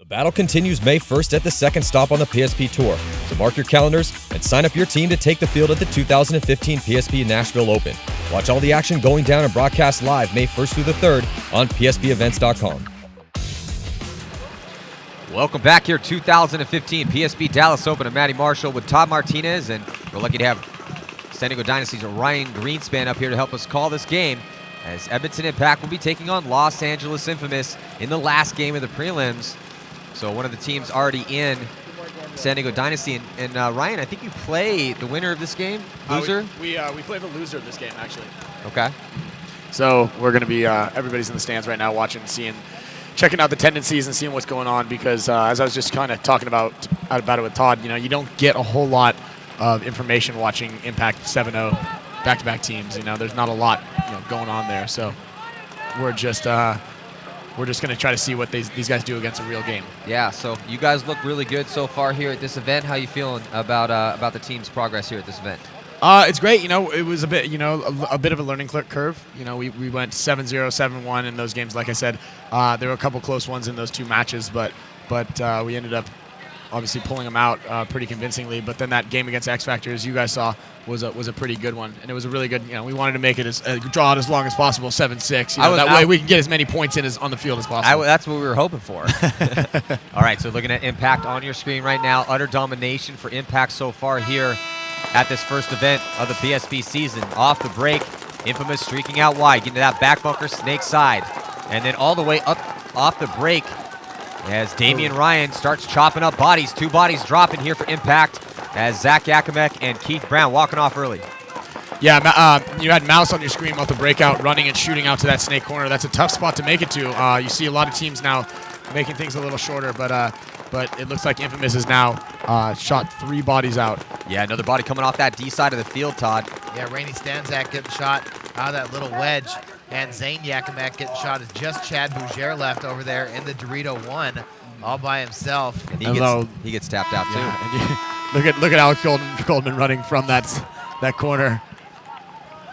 The battle continues May 1st at the second stop on the PSP Tour, so mark your calendars and sign up your team to take the field at the 2015 PSP Nashville Open. Watch all the action going down and broadcast live May 1st through the 3rd on pspevents.com. Welcome back here, 2015 PSP Dallas Open. I'm Matty Marshall with Todd Martinez, and we're lucky to have San Diego Dynasty's Ryan Greenspan up here to help us call this game, as Edmonton Impact will be taking on Los Angeles Infamous in the last game of the prelims. So one of the teams already in, San Diego Dynasty. And Ryan, I think you play the winner of this game, loser? We play the loser of this game, actually. Okay. So we're going to be, everybody's in the stands right now watching, checking out the tendencies and seeing what's going on, because as I was just kind of talking about it with Todd, you don't get a whole lot of information watching Impact 7-0 back-to-back teams. There's not a lot going on there. So we're just going to try to see what these guys do against a real game. Yeah, so you guys look really good so far here at this event. How you feeling about the team's progress here at this event? It's great. It was a bit, a bit of a learning curve. We went 7-0, 7-1 in those games. Like I said, there were a couple close ones in those two matches, but we ended up obviously pulling them out pretty convincingly. But then that game against X Factor, as you guys saw, was a pretty good one, and it was a really good. We wanted to make it draw it as long as possible, 7-6. That way we can get as many points in on the field as possible. That's what we were hoping for. All right, so looking at Impact on your screen right now, utter domination for Impact so far here at this first event of the PSP season. Off the break, Infamous streaking out wide, getting to that back bunker, snake side, and then all the way up off the break as Damian Ryan starts chopping up bodies. Two bodies dropping here for Impact as Zach Yakimek and Keith Brown walking off early. Yeah, you had Mouse on your screen off the breakout, running and shooting out to that snake corner. That's a tough spot to make it to. You see a lot of teams now making things a little shorter, but it looks like Infamous has now shot 3 bodies out. Yeah, another body coming off that D side of the field, Todd. Yeah, Rainey Stanzak getting shot out of that little wedge, and Zane Yakimek getting shot. It's just Chad Bougere left over there in the Dorito 1 all by himself. And he gets tapped out, too. Yeah, look at Alex Goldman running from that corner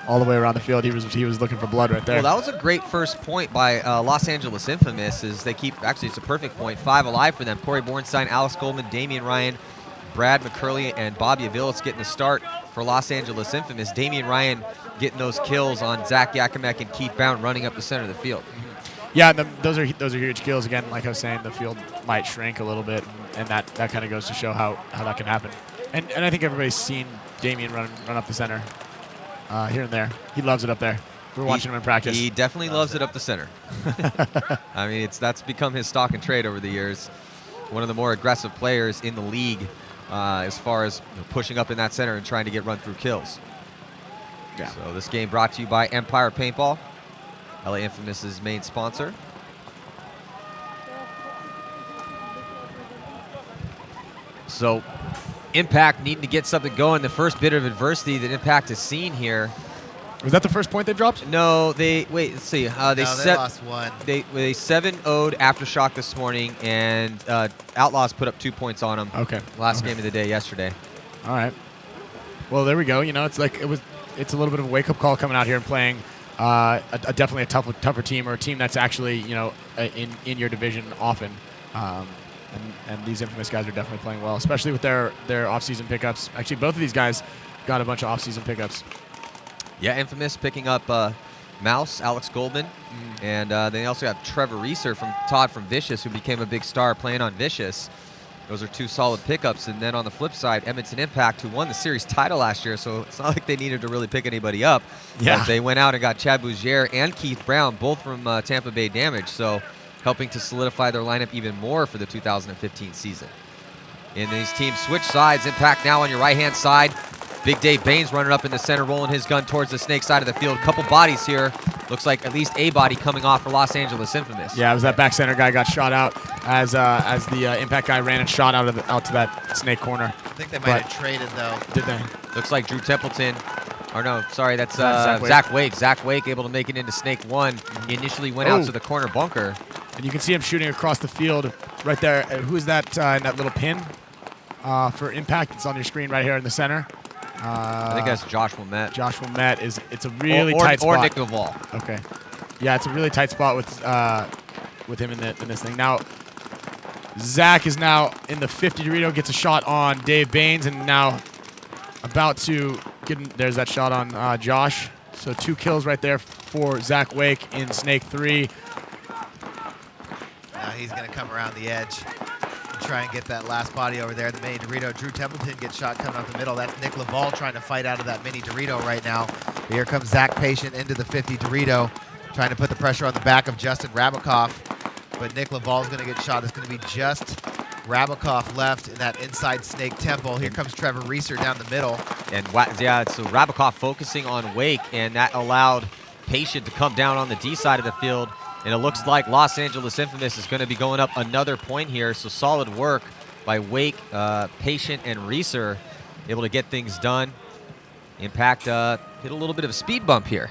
all the way around the field. He was looking for blood right there. Well, that was a great first point by Los Angeles Infamous. It's a perfect point. 5 alive for them. Corey Bornstein, Alex Goldman, Damian Ryan, Brad McCurley, and Bobby Aviles getting the start for Los Angeles Infamous. Damian Ryan getting those kills on Zach Yakimek and Keith Brown running up the center of the field. Yeah, those are huge kills. Again, like I was saying, the field might shrink a little bit, and that kind of goes to show how that can happen. And I think everybody's seen Damian run up the center here and there. He loves it up there. We're watching him in practice. He definitely loves it up the center. I mean, that's become his stock and trade over the years. One of the more aggressive players in the league as far as pushing up in that center and trying to get run-through kills. Yeah. So this game brought to you by Empire Paintball, LA Infamous's main sponsor. So Impact needing to get something going. The first bit of adversity that Impact has seen here. Was that the first point they dropped? No, let's see. They lost 1. They 7-0'd Aftershock this morning, and Outlaws put up 2 points on them. Okay. Last game of the day yesterday. All right. Well, there we go. It's a little bit of a wake-up call coming out here and playing definitely a tougher team, or a team that's actually in your division often. And these Infamous guys are definitely playing well, especially with their off-season pickups. Actually, both of these guys got a bunch of off-season pickups. Yeah, Infamous picking up Mouse, Alex Goldman, and they also have Trevor Reeser from Todd from Vicious, who became a big star playing on Vicious. Those are 2 solid pickups. And then on the flip side, Edmonton Impact, who won the series title last year, so it's not like they needed to really pick anybody up. Yeah. But they went out and got Chad Bougere and Keith Brown, both from Tampa Bay Damage, so helping to solidify their lineup even more for the 2015 season. And these teams switch sides. Impact now on your right-hand side. Big Dave Baines running up in the center, rolling his gun towards the snake side of the field. Couple bodies here. Looks like at least a body coming off for Los Angeles Infamous. Yeah, it was that back center guy got shot out as the Impact guy ran and shot out to that snake corner. I think they might have traded, though. Did they? Looks like Drew Templeton. Or no, sorry, that's Zach Wake. Zach Wake able to make it into Snake 1. He initially went out to the corner bunker. And you can see him shooting across the field right there. Who is that in that little pin for Impact? It's on your screen right here in the center. I think that's Josh Wilmette. Josh Wilmette it's a really tight spot. Or Nick Duvall. Okay. Yeah, it's a really tight spot with him in this thing. Now, Zach is now in the 50 Dorito, gets a shot on Dave Baines, and now about to there's that shot on Josh. So 2 kills right there for Zach Wake in Snake 3. Now he's going to come around the edge and try and get that last body over there. The mini Dorito. Drew Templeton gets shot coming up the middle. That's Nick Laval trying to fight out of that mini Dorito right now. Here comes Zach Patient into the 50 Dorito, trying to put the pressure on the back of Justin Rabikoff. But Nick Laval's going to get shot. It's going to be just Rabikoff left in that inside Snake Temple. Here comes Trevor Reeser down the middle. And yeah, so Rabikoff focusing on Wake, and that allowed Patient to come down on the D side of the field. And it looks like Los Angeles Infamous is going to be going up another point here. So solid work by Wake, Patient, and Reeser, able to get things done. Impact hit a little bit of a speed bump here.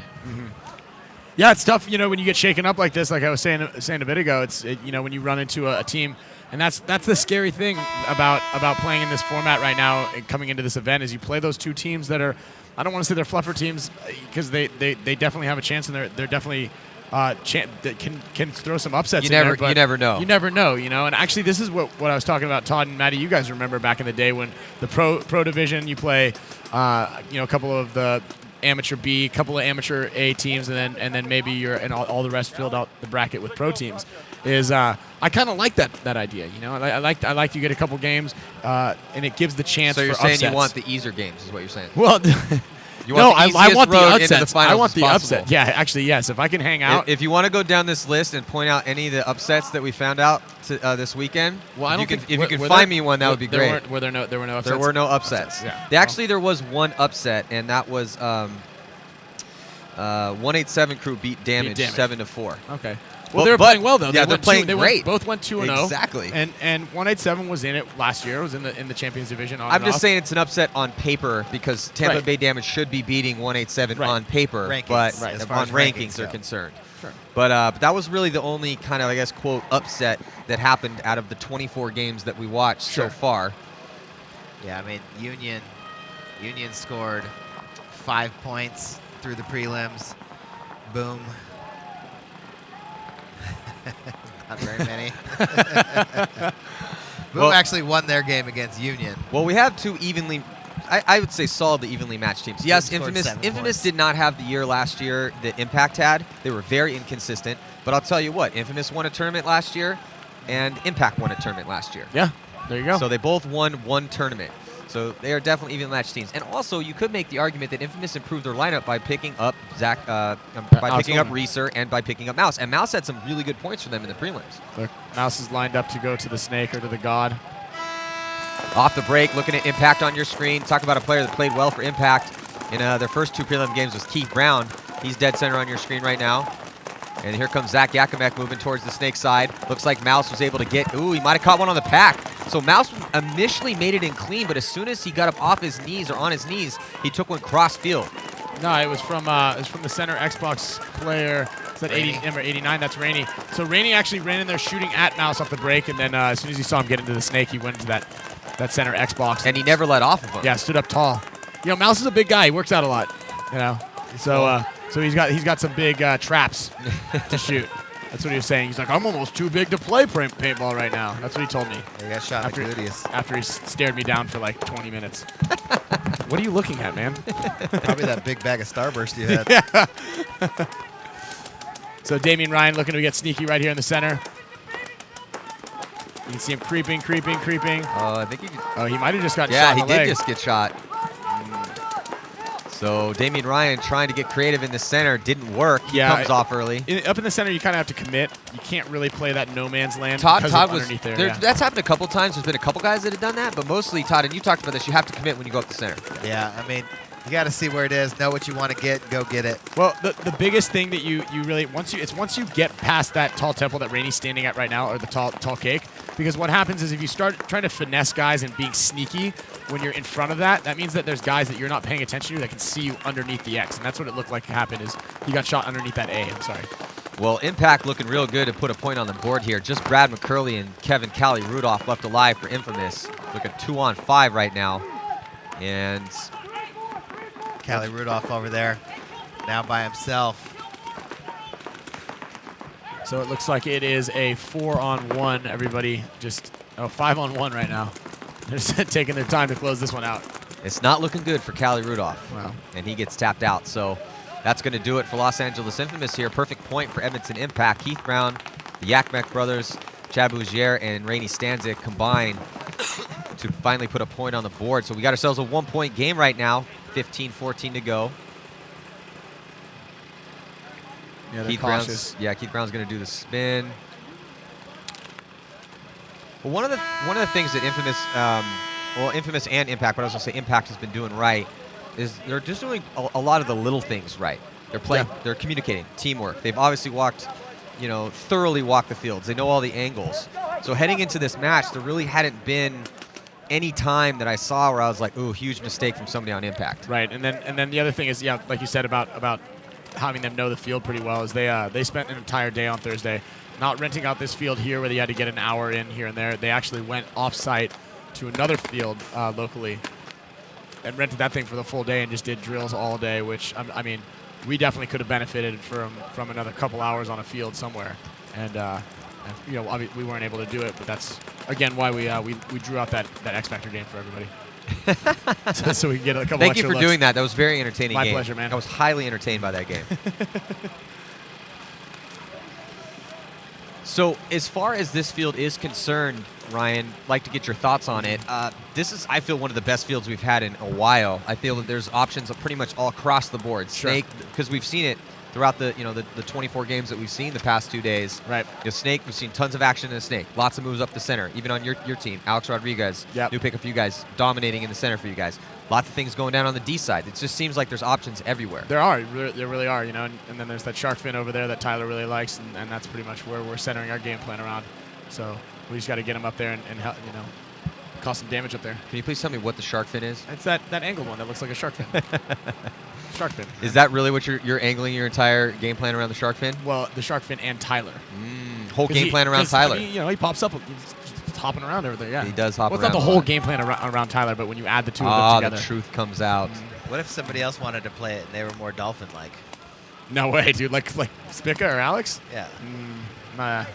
Yeah, it's tough, when you get shaken up like this, like I was saying a bit ago. It's when you run into a team, and that's the scary thing about playing in this format right now and coming into this event is you play those 2 teams that are, I don't want to say they're fluffer teams because they definitely have a chance, and they're definitely that can throw some upsets. You never know. You never know, And actually, this is what I was talking about, Todd and Maddie. You guys remember back in the day when the pro division, you play, a couple of the amateur B, a couple of amateur A teams, and then maybe you're and all the rest filled out the bracket with pro teams. I kind of like that idea. I like you get a couple games, and it gives the chance. So you're for saying upsets. you want the easier games, is what you're saying? Well. I want the upsets. I want the possible. upset. Yeah, actually, yes. If I can hang out. If you want to go down this list and point out any of the upsets that we found out this weekend, if you can find me one, that would be great. There were no upsets? There were no upsets. Yeah. Actually, there was one upset, and that was 187 crew beat Damage 7-4. Okay. Well, they were playing well though. Yeah, they're playing great. Both went 2-0. Exactly. And 187 was in it last year. It was in the Champions Division. I'm just saying it's an upset on paper because Tampa Bay Damage should be beating 187 on paper, but as far as rankings are concerned. Sure. But that was really the only kind of, I guess, quote, upset that happened out of the 24 games that we watched so far. Yeah, I mean, Union scored 5 points through the prelims. Boom. Not very many. Boom actually won their game against Union. Well, we have 2 evenly, I would say solidly evenly matched teams. Yes, Infamous did not have the year last year that Impact had. They were very inconsistent. But I'll tell you what, Infamous won a tournament last year, and Impact won a tournament last year. Yeah, there you go. So they both won one tournament. So they are definitely even matched teams. And also, you could make the argument that Infamous improved their lineup by picking up Reeser and by picking up Mouse. And Mouse had some really good points for them in the prelims. Look, Mouse is lined up to go to the Snake or to the God. Off the break, looking at Impact on your screen. Talk about a player that played well for Impact in their first 2 prelim games was Keith Brown. He's dead center on your screen right now. And here comes Zach Yakimek moving towards the Snake side. Looks like Mouse was able to get, he might have caught one on the pack. So Mouse initially made it in clean, but as soon as he got up off his knees or on his knees, he took one cross field. No, it was from the center Xbox player. Is that 80, number 89? That's Rainey. So Rainey actually ran in there shooting at Mouse off the break, and then as soon as he saw him get into the Snake, he went into that center Xbox. And he never let off of him. Yeah, stood up tall. Mouse is a big guy. He works out a lot. So he's got some big traps to shoot. That's what he was saying. He's like, I'm almost too big to play paintball right now. That's what he told me. He got shot in the gluteus. After he stared me down for like 20 minutes. What are you looking at, man? Probably that big bag of Starburst you had. Yeah. So Damian Ryan looking to get sneaky right here in the center. You can see him creeping. I think he might have just gotten shot Yeah, in he the did leg. just get shot. So Damian Ryan trying to get creative in the center didn't work. He comes off early. Up in the center, you kind of have to commit. You can't really play that no man's land. Todd was underneath there. That's happened a couple times. There's been a couple guys that have done that, but mostly Todd, and you talked about this. You have to commit when you go up the center. Yeah, I mean, you got to see where it is, know what you want to get, go get it. Well, the biggest thing that you really once you get past that tall temple that Rainey's standing at right now, or the tall cake, because what happens is if you start trying to finesse guys and being sneaky when you're in front of that means that there's guys that you're not paying attention to that can see you underneath the X, and that's what it looked like happened. Is he got shot underneath that A? I'm sorry. Well, Impact looking real good to put a point on the board here. Just Brad McCurley and Kevin Callie Rudolph left alive for Infamous. Looking 2-on-5 right now, and Callie Rudolph over there, now by himself. So it looks like it is a 4-on-1. Everybody just 5-on-1 right now. They're just taking their time to close this one out. It's not looking good for Callie Rudolph. Wow. And he gets tapped out. So that's going to do it for Los Angeles Infamous here. Perfect point for Edmonton Impact. Keith Brown, the Yakmek brothers, Chad Bougier, and Rainey Stanzik combined to finally put a point on the board. So we got ourselves a 1-point game right now. 15-14 to go. Yeah, they're Keith cautious. Keith Brown's going to do the spin. Well, one of the things that Infamous and Impact, but I was going to say Impact has been doing right, is they're just doing a lot of the little things right. They're playing, they're communicating, teamwork. They've obviously thoroughly walked the fields. They know all the angles. So heading into this match, there really hadn't been any time that I saw where I was like, ooh, huge mistake from somebody on Impact. Right, and then the other thing is, like you said about having them know the field pretty well, is they spent an entire day on Thursday not renting out this field here where they had to get an hour in here and there. They actually went off-site to another field locally and rented that thing for the full day and just did drills all day, which, I mean, we definitely could have benefited from another couple hours on a field somewhere. And we weren't able to do it, but that's, again, why we drew out that X Factor game for everybody. so we can get a couple Thank you extra for looks. doing that. That was very entertaining. My game. pleasure, man. I was highly entertained by that game. So as far as this field is concerned, Ryan, I'd like to get your thoughts on it. This is, I feel, one of the best fields we've had in a while. I feel that there's options pretty much all across the board. Sure. Snake, because we've seen it throughout the 24 games that we've seen the past 2 days. Right. Snake, we've seen tons of action in the Snake. Lots of moves up the center. Even on your team, Alex Rodriguez, new pick for you guys, dominating in the center for you guys. Lots of things going down on the D side. It just seems like there's options everywhere. There really are, and then there's that shark fin over there that Tyler really likes, and that's pretty much where we're centering our game plan around. So we just got to get him up there and help, cause some damage up there. Can you please tell me what the shark fin is? It's that angled one that looks like a shark fin. Shark fin. Is that really what you're angling your entire game plan around the shark fin? Well, the shark fin and Tyler. Whole game plan around Tyler. He pops up. He's just hopping around over there. Yeah, he does hop around. Well, it's not the whole game plan around Tyler, but when you add the two of them together, the truth comes out. What if somebody else wanted to play it and they were more dolphin-like? No way, dude. Like Spica or Alex? Yeah. Nah.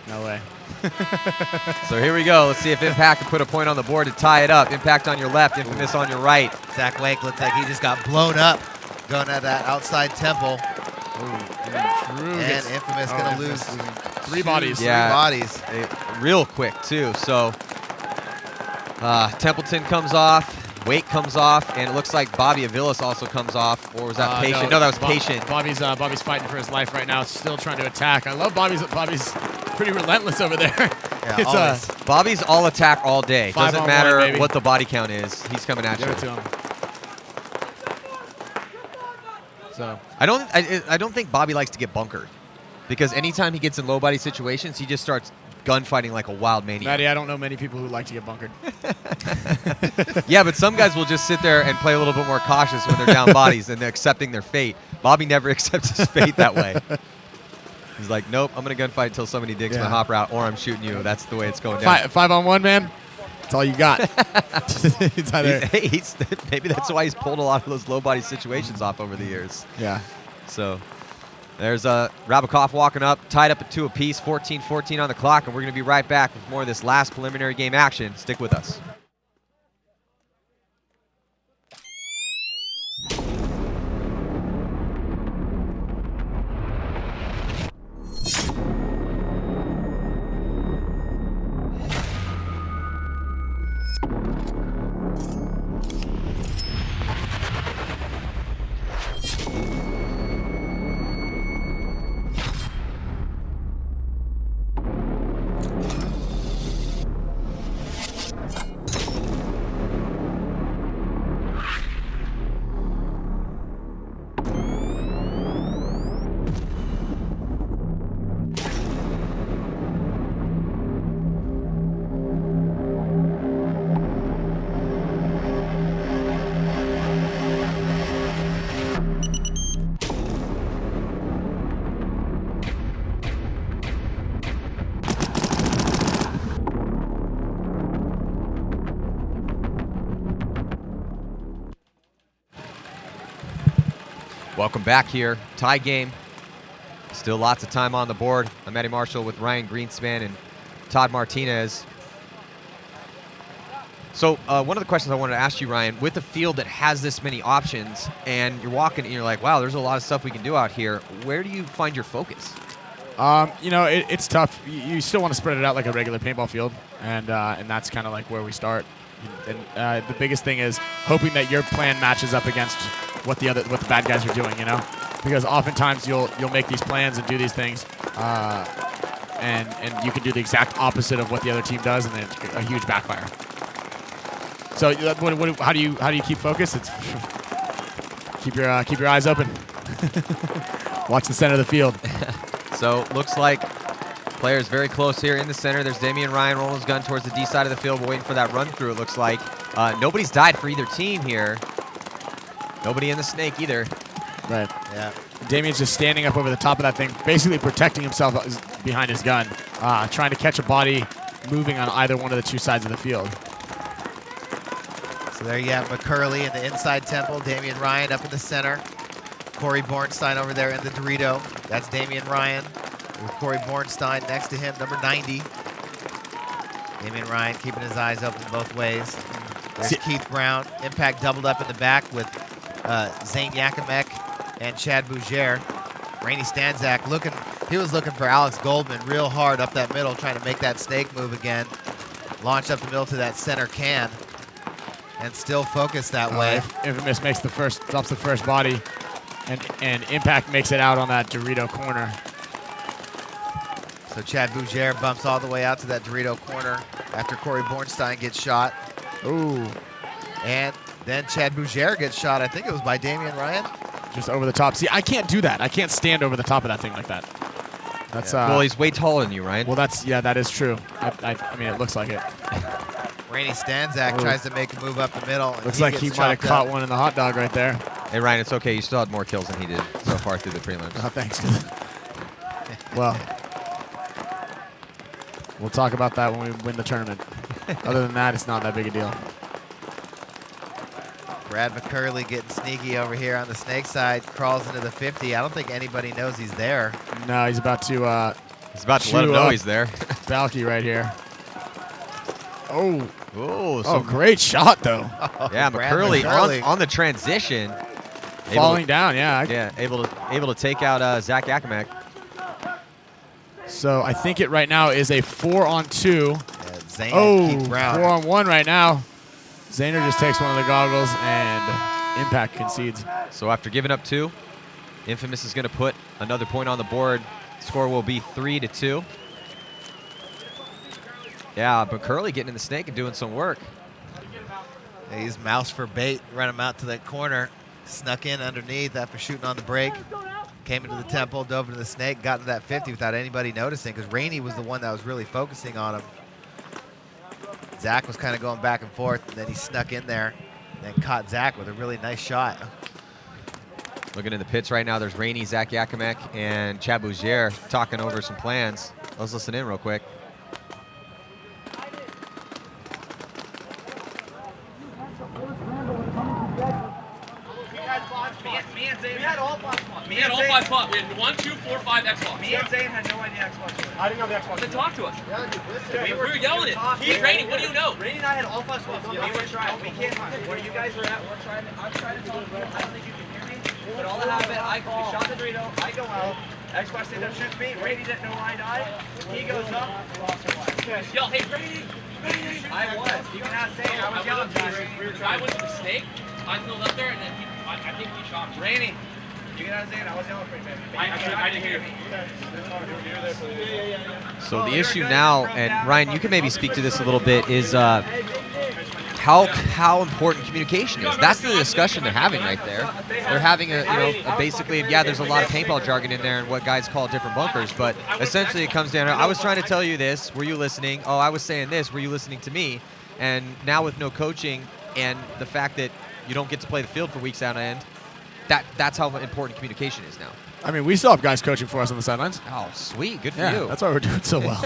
No way. So here we go. Let's see if Impact can put a point on the board to tie it up. Impact on your left, Infamous on your right. Zach Wake looks like he just got blown up going at that outside temple. And Infamous going to lose 3 bodies. Yeah, 3 bodies. Real quick, too. So Templeton comes off. Wake comes off, and it looks like Bobby Avilas also comes off, or was that Patient? No, that was Patient. Bobby's fighting for his life right now. Still trying to attack. I love Bobby's pretty relentless over there. Yeah, It's Bobby's all attack all day. Doesn't 5-on-1, matter baby. what the body count is. He's coming at give you. it to him. So I don't think Bobby likes to get bunkered, because anytime he gets in low body situations, he just starts gunfighting like a wild maniac. Maddie, I don't know many people who like to get bunkered. Yeah, but some guys will just sit there and play a little bit more cautious when they're down bodies and they're accepting their fate. Bobby never accepts his fate that way. He's like, nope, I'm going to gunfight until somebody digs my hopper out, or I'm shooting you. That's the way it's going down. 5-on-1, man. That's all you got. It's either Maybe that's why he's pulled a lot of those low body situations off over the years. yeah. So there's Rabakov walking up, tied up at 2 apiece, 14-14 on the clock, and we're going to be right back with more of this last preliminary game action. Stick with us. Welcome back here. Tie game. Still lots of time on the board. I'm Eddie Marshall with Ryan Greenspan and Todd Martinez. So one of the questions I wanted to ask you, Ryan, with a field that has this many options and you're walking and you're like, wow, there's a lot of stuff we can do out here, where do you find your focus? It's tough. You still want to spread it out like a regular paintball field, and that's kind of like where we start. And the biggest thing is hoping that your plan matches up against what the bad guys are doing, because oftentimes you'll make these plans and do these things, and you can do the exact opposite of what the other team does, and then it's a huge backfire. So how do you keep focus? It's keep your eyes open. Watch the center of the field. So looks like players very close here in the center. There's Damian Ryan rolling his gun towards the D side of the field, waiting for that run through. It looks like nobody's died for either team here. Nobody in the snake either. Right. Yeah. Damian's just standing up over the top of that thing, basically protecting himself behind his gun, trying to catch a body moving on either one of the two sides of the field. So there you have McCurley in the inside temple, Damian Ryan up in the center, Corey Bornstein over there in the Dorito. That's Damian Ryan with Corey Bornstein next to him, number 90. Damian Ryan keeping his eyes open both ways. There's Keith Brown. Impact doubled up in the back with Zane Yakimek and Chad Bougere. Rainey Stanzak he was looking for Alex Goldman real hard up that middle, trying to make that snake move again. Launch up the middle to that center can. And still focus that way. Infamous drops the first body, and Impact makes it out on that Dorito corner. So Chad Bougere bumps all the way out to that Dorito corner after Corey Bornstein gets shot. Ooh. And then Chad Bougere gets shot. I think it was by Damian Ryan. Just over the top. See, I can't do that. I can't stand over the top of that thing like that. That's well, he's way taller than you, Ryan. Well, that is true. I mean, it looks like it. Rainey Stanzak tries to make a move up the middle. Looks like he might have caught one in the hot dog right there. Hey, Ryan, it's okay. You still had more kills than he did so far through the prelims. Oh, thanks. Well, we'll talk about that when we win the tournament. Other than that, it's not that big a deal. Brad McCurley getting sneaky over here on the snake side. Crawls into the 50. I don't think anybody knows he's there. No, he's about to let him know he's there. Balky right here. Oh, Oh, great shot, though. Yeah, McCurley on the transition. Falling down, yeah. Able to take out Zach Yakimek. So I think it right now is a 4-on-2. Yeah, Zane and Keith Brown. 4-on-1 right now. Zayner just takes one of the goggles, and Impact concedes. So after giving up 2, Infamous is going to put another point on the board. Score will be 3-2. Yeah, McCurley getting in the snake and doing some work. Yeah, he's mouse for bait, run him out to that corner. Snuck in underneath after shooting on the break. Came into the temple, dove into the snake, got into that 50 without anybody noticing, because Rainey was the one that was really focusing on him. Zach was kind of going back and forth, and then he snuck in there and caught Zach with a really nice shot. Looking in the pits right now, there's Rainey, Zach Yakimek, and Chad Bougere talking over some plans. Let's listen in real quick. We had all 5 spots. We had 1, 2, 4, 5 Xbox. Me and Zane had no idea Xbox was. I didn't know the Xbox. Then talk to us. Yeah, We were yelling it. He's Rainey. What do you know? Rainey and I had all 5 spots. We were trying. We can't find it. Where you guys were at, I'm trying to talk to you. I don't think you can hear me. But all that happened, we shot the Dorito. I go out. Xbox ends up shoots me. Rainey didn't know I died. He goes up. Yell, hey, Rainey. I was. You can ask Zane. I was yelling to you. I went to the snake. I filled up there, and then I think he shot me. Rainey. You can ask Zane. I was yelling for you, man. I didn't hear me. So the issue now, and Ryan, you can maybe speak to this a little bit, is how important communication is. That's the discussion they're having right there. They're having basically, there's a lot of paintball jargon in there and what guys call different bunkers, but essentially it comes down to, I was trying to tell you this, were you listening? Oh, I was saying this, were you listening to me? And now with no coaching and the fact that you don't get to play the field for weeks on end, that's how important communication is now. I mean, we still have guys coaching for us on the sidelines. Oh, sweet. Good for Yeah, you. that's why we're doing so well.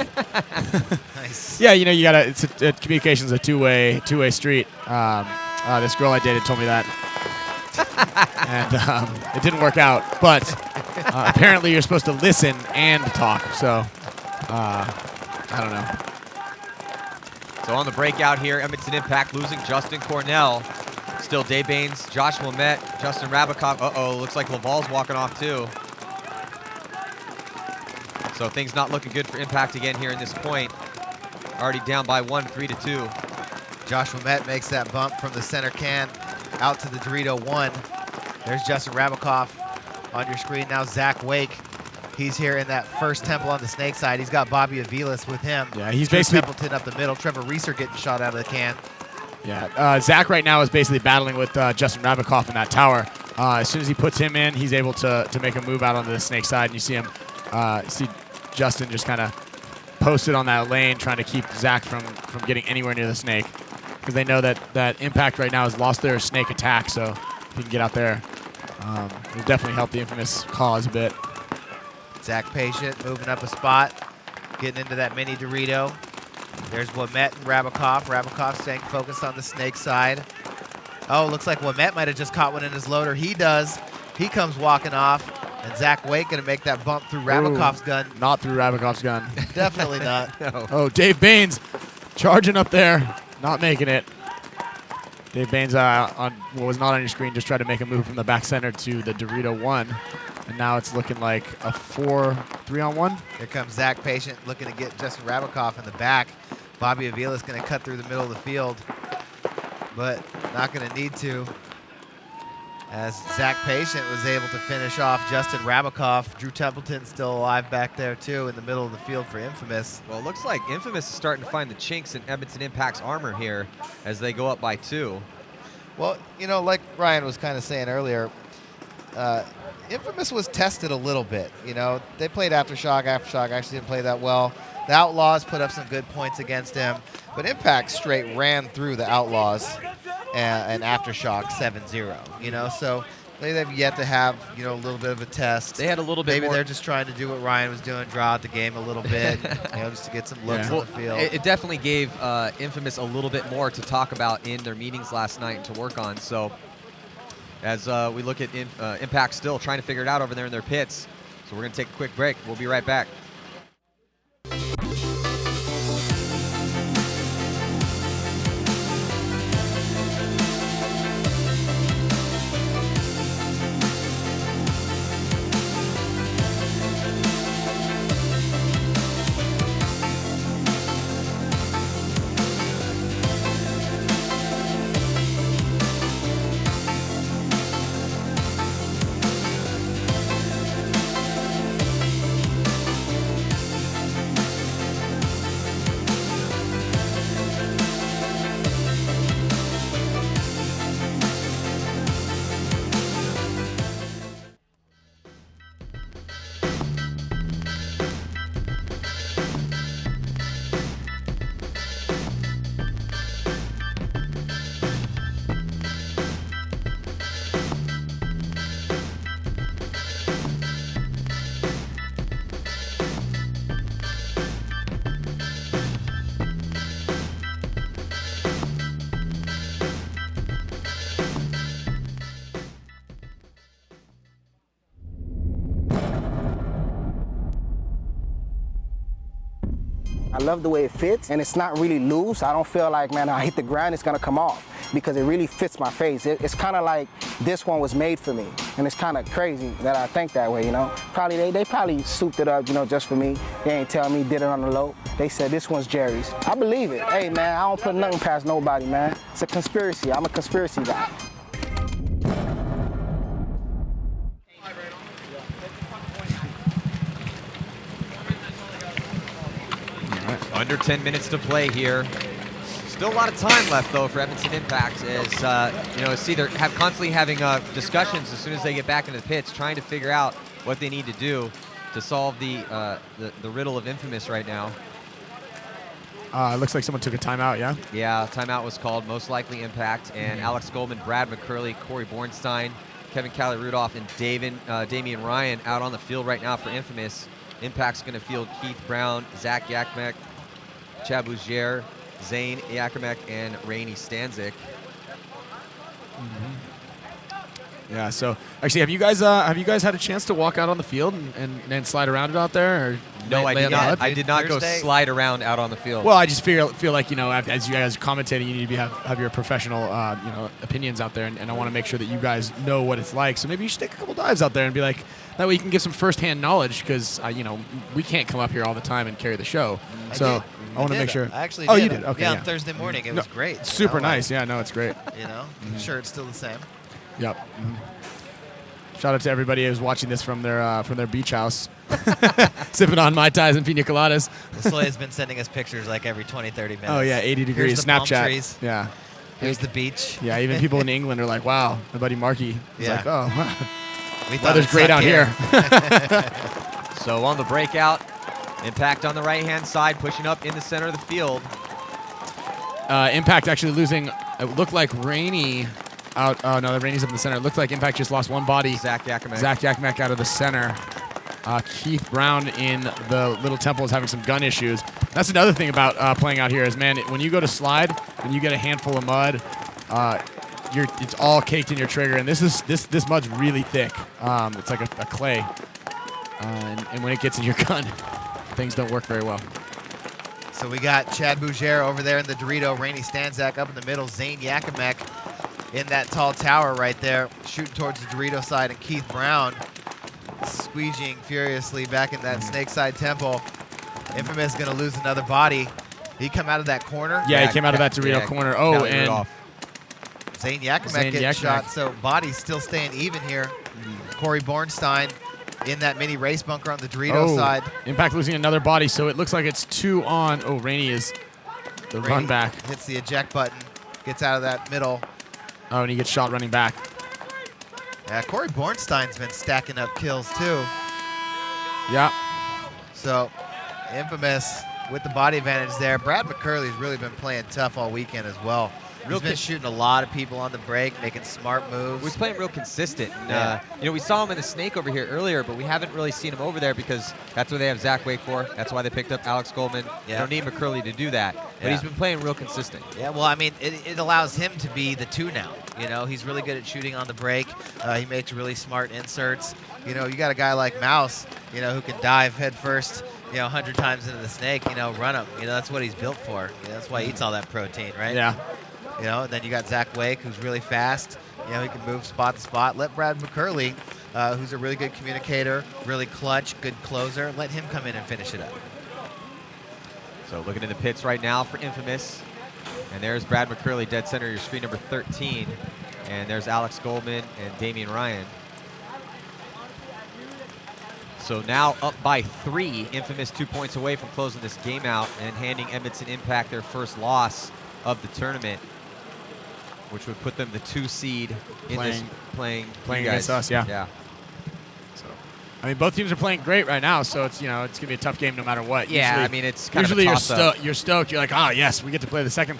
Nice. Yeah, you gotta. Communication's a two-way street. This girl I dated told me that, and it didn't work out. But Apparently, you're supposed to listen and talk. So, I don't know. So on the breakout here, Edmonton Impact losing Justin Cornell. Still Dave Baines, Josh Wilmette, Justin Rabakov. Uh-oh, looks like Laval's walking off too. So things not looking good for Impact again here in this point. Already down by 1, 3-2. Josh Wilmette makes that bump from the center can out to the Dorito 1. There's Justin Rabakov on your screen. Now Zach Wake. He's here in that first temple on the snake side. He's got Bobby Aviles with him. Yeah, he's Drew basically Templeton up the middle. Trevor Reeser getting shot out of the can. Yeah, Zach right now is basically battling with Justin Rabakov in that tower. As soon as he puts him in, he's able to make a move out onto the snake side, and you see him, see Justin just kind of posted on that lane, trying to keep Zach from getting anywhere near the snake, because they know that Impact right now has lost their snake attack. So if he can get out there, it'll definitely help the Infamous cause a bit. Zach Patient moving up a spot, getting into that mini Dorito. There's Wilmette and Rabakov. Rabakov staying focused on the snake side. Oh, looks like Wilmette might have just caught one in his loader. He does. He comes walking off. And Zach Wake going to make that bump through Rabakov's gun. Not through Rabakov's gun. Definitely not. No. Oh, Dave Baines charging up there. Not making it. Dave Baines on what was not on your screen just tried to make a move from the back center to the Dorito 1. And now it's looking like a 3-on-1. Here comes Zach Patient looking to get Justin Rabakov in the back. Bobby Aviles going to cut through the middle of the field, but not going to need to, as Zach Patient was able to finish off Justin Rabakov. Drew Templeton still alive back there too in the middle of the field for Infamous. Well, it looks like Infamous is starting to find the chinks in Edmonton Impact's armor here as they go up by 2. Well, you know, like Ryan was kind of saying earlier, Infamous was tested a little bit. You know, they played Aftershock. Aftershock actually didn't play that well. The Outlaws put up some good points against him, but Impact straight ran through the Outlaws and Aftershock 7-0. You know, so they've yet to have, you know, a little bit of a test. They had a little bit Maybe more. they're just trying to do what Ryan was doing, draw out the game a little bit, you know, just to get some looks on the field. It definitely gave Infamous a little bit more to talk about in their meetings last night and to work on. So as we look at Impact still trying to figure it out over there in their pits. So we're going to take a quick break. We'll be right back. I love the way it fits, and it's not really loose. I don't feel like, man, I hit the ground, it's gonna come off, because it really fits my face. It's kind of like this one was made for me, and it's kind of crazy that I think that way, you know. Probably they probably souped it up, you know, just for me. They ain't tell me, did it on the low. They said this one's Jerry's. I believe it. Hey, man, I don't put nothing past nobody, man. It's a conspiracy. I'm a conspiracy guy. Under 10 minutes to play here. Still a lot of time left, though, for Edmonton Impact, as you know, see they're constantly having discussions as soon as they get back into the pits, trying to figure out what they need to do to solve the riddle of Infamous right now. It looks like someone took a timeout, yeah? Yeah, timeout was called, most likely Impact, and Alex Goldman, Brad McCurley, Corey Bornstein, Kevin Callie-Rudolph, and Damian Ryan out on the field right now for Infamous. Impact's going to field Keith Brown, Zach Yakmek, Chad Bougier, Zane Yakimek, and Rainey Stanzik. Yeah. So actually, have you guys had a chance to walk out on the field and slide around it out there? Or No, I lay did on the not. mud? I did not go Thursday? slide around out on the field. Well, I just feel like, as you guys commentating, you need to have your professional opinions out there, and I want to make sure that you guys know what it's like. So maybe you should take a couple dives out there and be like, that way you can give some firsthand knowledge, because we can't come up here all the time and carry the show. So I want to make sure. I actually Oh, did. you did? Okay. Yeah, Yeah. on Thursday morning. It was great. Super nice. Yeah. No, it's great. I'm sure it's still the same. Yep. Shout out to everybody who's watching this from their beach house, sipping on Mai Tais and Pina Coladas. Soy has been sending us pictures like every 20, 30 minutes. Oh yeah, 80 degrees. Here's the palm Snapchat. trees. Yeah. Here's the beach. Yeah. Even people in England are like, "Wow, my buddy Marky." He's Yeah. like, "Oh, We thought weather's it great out sucked here." So on the breakout, Impact on the right-hand side, pushing up in the center of the field. Impact actually losing. It looked like Rainey out. Oh no, the Rainey's up in the center. It looked like Impact just lost one body. Zach Yakimek. Zach Yakimek out of the center. Keith Brown in the Little Temple is having some gun issues. That's another thing about playing out here is, man, when you go to slide, when you get a handful of mud, it's all caked in your trigger, and this mud's really thick. It's like a clay, and when it gets in your gun, things don't work very well. So we got Chad Bougere over there in the Dorito, Rainey Stanzak up in the middle, Zane Yakimek in that tall tower right there, shooting towards the Dorito side, and Keith Brown squeegeeing furiously back in that snake side temple. Infamous going to lose another body. He come out of that corner. Yeah, he came out of that Dorito corner. Oh, Cali and Rudolph. Zane Yakimek getting shot, so body's still staying even here. Corey Bornstein in that mini race bunker on the Dorito side. Impact losing another body, so it looks like it's 2 on. Oh, Rainey is the run back. Hits the eject button, gets out of that middle. Oh, and he gets shot running back. Yeah, Corey Bornstein's been stacking up kills too. Yeah. So, Infamous with the body advantage there. Brad McCurley's really been playing tough all weekend as well. He's been shooting a lot of people on the break, making smart moves. He's playing real consistent. And, we saw him in the snake over here earlier, but we haven't really seen him over there because that's what they have Zach Wake for. That's why they picked up Alex Goldman. They don't need McCurley to do that. But he's been playing real consistent. Yeah, well, I mean, it allows him to be the 2 now. He's really good at shooting on the break. He makes really smart inserts. You got a guy like Mouse, who can dive head first, 100 times into the snake, run him. That's what he's built for. That's why he eats all that protein, right? Yeah. And then you got Zach Wake, who's really fast. He can move spot to spot. Let Brad McCurley, who's a really good communicator, really clutch, good closer, let him come in and finish it up. So looking in the pits right now for Infamous. And there's Brad McCurley, dead center, your screen number 13. And there's Alex Goldman and Damian Ryan. So now up by 3, Infamous 2 points away from closing this game out and handing Edmonton Impact their first loss of the tournament, which would put them the 2 seed in playing against us. Yeah. So, I mean, both teams are playing great right now, so it's it's gonna be a tough game no matter what. Yeah, usually, I mean it's kind usually of a toss-up. you're stoked. You're like, ah, yes, we get to play the second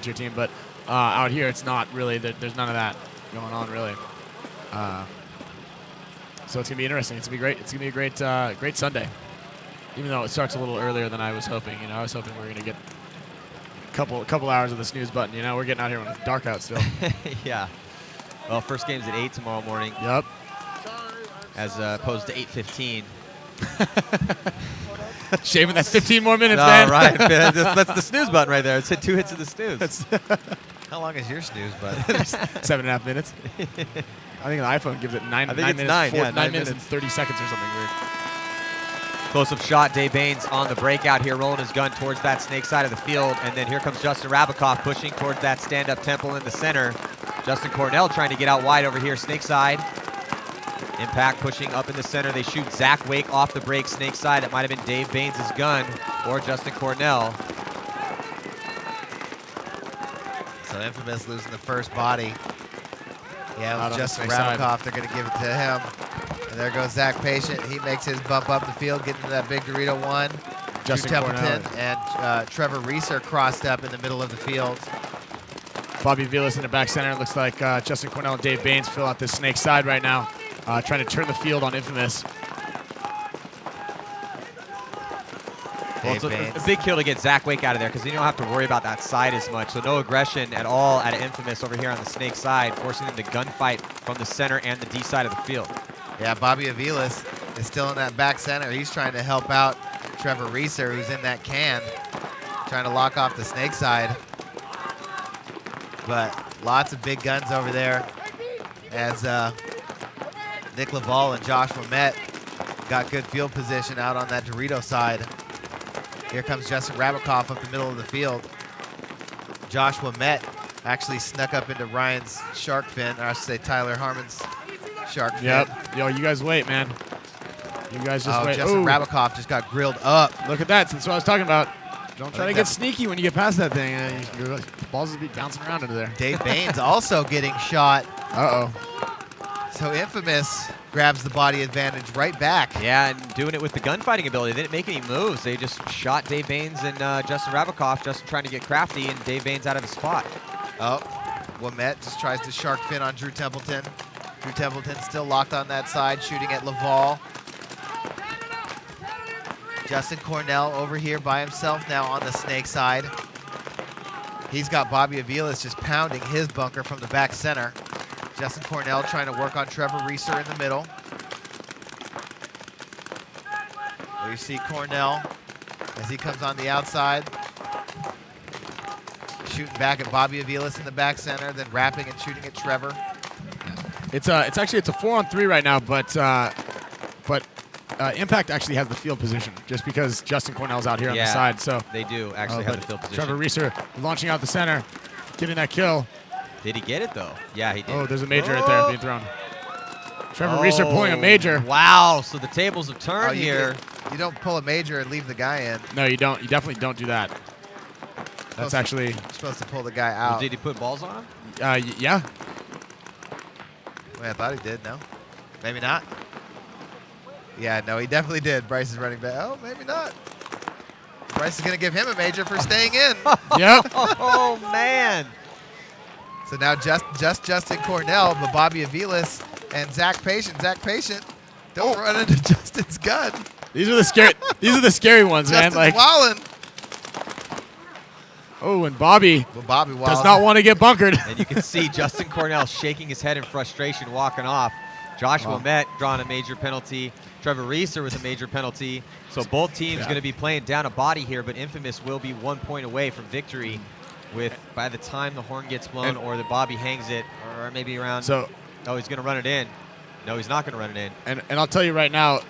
tier team. But out here, it's not really. There's none of that going on really. So it's gonna be interesting. It's gonna be great. It's gonna be a great Sunday. Even though it starts a little earlier than I was hoping. I was hoping we were gonna get a couple hours of the snooze button. We're getting out here when it's dark out still. Yeah. Well, first game's at 8 tomorrow morning. Yep. As opposed to 8:15. Shaving that 15 more minutes, All man. right. That's the snooze button right there. It's hit 2 hits of the snooze. How long is your snooze button? 7.5 minutes. I think the iPhone gives it 9 I think minutes. it's 9, yeah, 9 minutes and 30 seconds or something weird. Close-up shot, Dave Baines on the breakout here, rolling his gun towards that snake side of the field. And then here comes Justin Rabikoff pushing towards that stand-up temple in the center. Justin Cornell trying to get out wide over here, snake side. Impact pushing up in the center. They shoot Zach Wake off the break, snake side. It might have been Dave Baines' gun or Justin Cornell. So Infamous losing the first body. Yeah, it Out was on Justin the snake side. Rabikoff. They're going to give it to him. And there goes Zach Patient. He makes his bump up the field, getting to that big Dorito 1. Justin Drew Templeton Cornell. and Trevor Reeser crossed up in the middle of the field. Bobby Vilas in the back center. It looks like Justin Cornell and Dave Baines fill out this snake side right now, trying to turn the field on Infamous. Well, it's Baines. a big kill to get Zach Wake out of there because you don't have to worry about that side as much. So no aggression at all out of Infamous over here on the Snake side, forcing them to gunfight from the center and the D side of the field. Yeah, Bobby Aviles is still in that back center. He's trying to help out Trevor Reeser, who's in that can, trying to lock off the Snake side. But lots of big guns over there as Nick Laval and Josh Wimette got good field position out on that Dorito side. Here comes Justin Rabikoff up the middle of the field. Josh Wimette actually snuck up into Ryan's shark fin, or I should say Tyler Harmon's shark fin. Yep. Yo, you guys wait, man. You guys just wait. Justin Ooh. Rabikoff just got grilled up. Look at that. That's what I was talking about. Don't try to think get sneaky when you get past that thing. Your balls will be bouncing around into there. Dave Baines also getting shot. Uh-oh. So Infamous grabs the body advantage right back. Yeah, and doing it with the gunfighting ability. They didn't make any moves. They just shot Dave Baines and Justin Rabikoff. Justin trying to get crafty, and Dave Baines out of his spot. Oh, Wimette just tries to shark fin on Drew Templeton. Drew Templeton still locked on that side, shooting at Laval. Justin Cornell over here by himself now on the Snake side. He's got Bobby Aviles just pounding his bunker from the back center. Justin Cornell trying to work on Trevor Reeser in the middle. There you see Cornell as he comes on the outside. Shooting back at Bobby Aviles in the back center, then wrapping and shooting at Trevor. It's a 4-on-3 right now, but Impact actually has the field position just because Justin Cornell's out here on the side. So they do actually have the field position. Trevor Reeser launching out the center, getting that kill. Did he get it though? Yeah, he did. Oh, there's a major right there being thrown. Trevor Reeser pulling a major. Wow, so the tables have turned here. You don't pull a major and leave the guy in. No, you don't. You definitely don't do that. That's actually You're supposed to pull the guy out. Well, did he put balls on him? Yeah. Wait, I thought he did. No, maybe not. Yeah, no, he definitely did. Bryce is running back. Oh, maybe not. Bryce is going to give him a major for staying in. Yep. Oh, man. So now just Justin Cornell, but Bobby Aviles and Zach Patient. Zach Patient, don't run into Justin's gun. These are the scary ones, man. Justin's Like, wildin'. oh, and Bobby Well, Bobby wildin'. does not want to get bunkered. And you can see Justin Cornell shaking his head in frustration, walking off. Josh Wimette drawing a major penalty. Trevor Reeser with a major penalty. So both teams going to be playing down a body here, but Infamous will be 1 point away from victory with by the time the horn gets blown or the Bobby hangs it, or maybe around. So, oh, he's going to run it in. No, he's not going to run it in. And I'll tell you right now,